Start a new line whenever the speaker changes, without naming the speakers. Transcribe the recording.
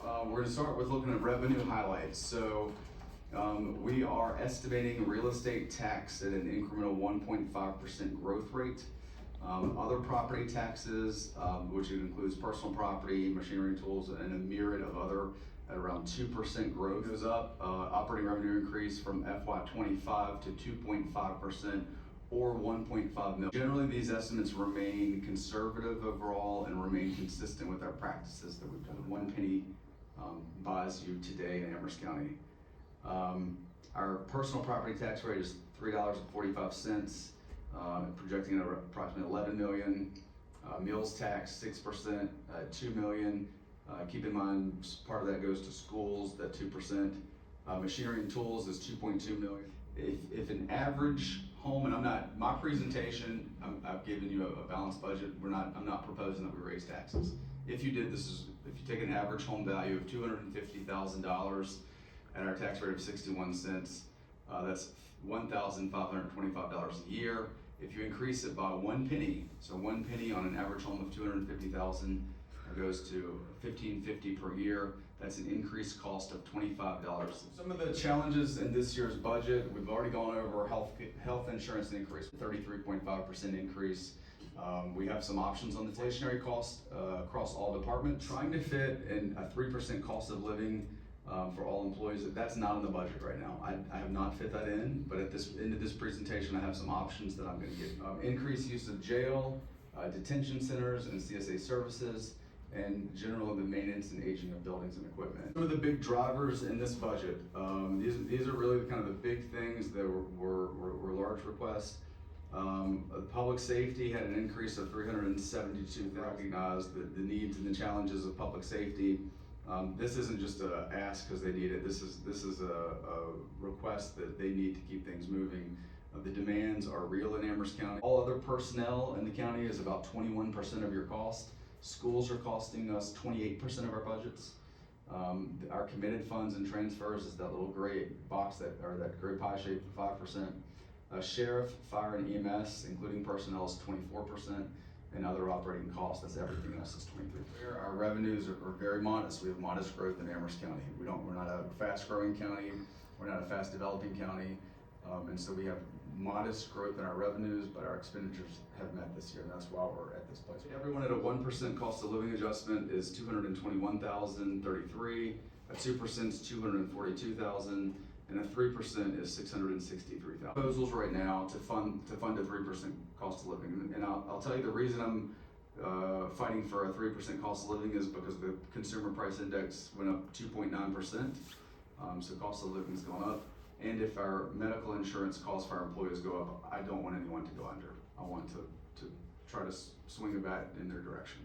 We're going to start with looking at revenue highlights. So we are estimating real estate tax at an incremental 1.5% growth rate. Other property taxes, which includes personal property, machinery and tools, and a myriad of other at around 2% growth. Goes up. Operating revenue increase from FY25 to 2.5%. Or 1.5 million. Generally, these estimates remain conservative overall and remain consistent with our practices that we've done. 1 penny buys you today in Amherst County. Our personal property tax rate is $3.45, projecting at approximately 11 million. Meals tax 6%, 2 million. Keep in mind, part of that goes to schools, that 2%. Machinery and tools is 2.2 million. If an average home, and my presentation, I've given you a balanced budget. I'm not proposing that we raise taxes. If you did, if you take an average home value of $250,000 at our tax rate of 61 cents, that's $1,525 a year. If you increase it by 1 penny, so 1 penny on an average home of $250,000 goes to $1,550 per year. That's an increased cost of $25. Some of the challenges in this year's budget, we've already gone over health insurance increase, 33.5% increase. We have some options on the inflationary cost across all departments. Trying to fit in a 3% cost of living for all employees, that's not in the budget right now. I have not fit that in, but at this end of this presentation, I have some options that I'm going to get. Increased use of jail, detention centers, and CSA services, and generally the maintenance and aging of buildings and equipment. Some of the big drivers in this budget, these are really kind of the big things that were large requests. Public safety had an increase of 372. Recognize the needs and the challenges of public safety. This isn't just a ask because they need it. This is a request that they need to keep things moving. The demands are real in Amherst County. All other personnel in the county is about 21% of your cost. Schools are costing us 28% of our budgets. Our committed funds and transfers is that little gray box that gray pie shape of 5%. Sheriff, fire, and EMS, including personnel, is 24%, and other operating costs, that's everything else, is 23%. Our revenues are very modest. We have modest growth in Amherst County. We're not a fast-growing county. We're not a fast-developing county, and so we have modest growth in our revenues, but our expenditures have met this year, and that's why we're at this place. Everyone at a 1% cost of living adjustment is $221,033. A 2% is $242,000, and a 3% is $663,000. Proposals right now to fund a 3% cost of living, and I'll tell you the reason I'm fighting for a 3% cost of living is because the consumer price index went up 2.9%, so cost of living has gone up. And if our medical insurance costs for our employees go up, I don't want anyone to go under. I want to try to swing a bat in their direction.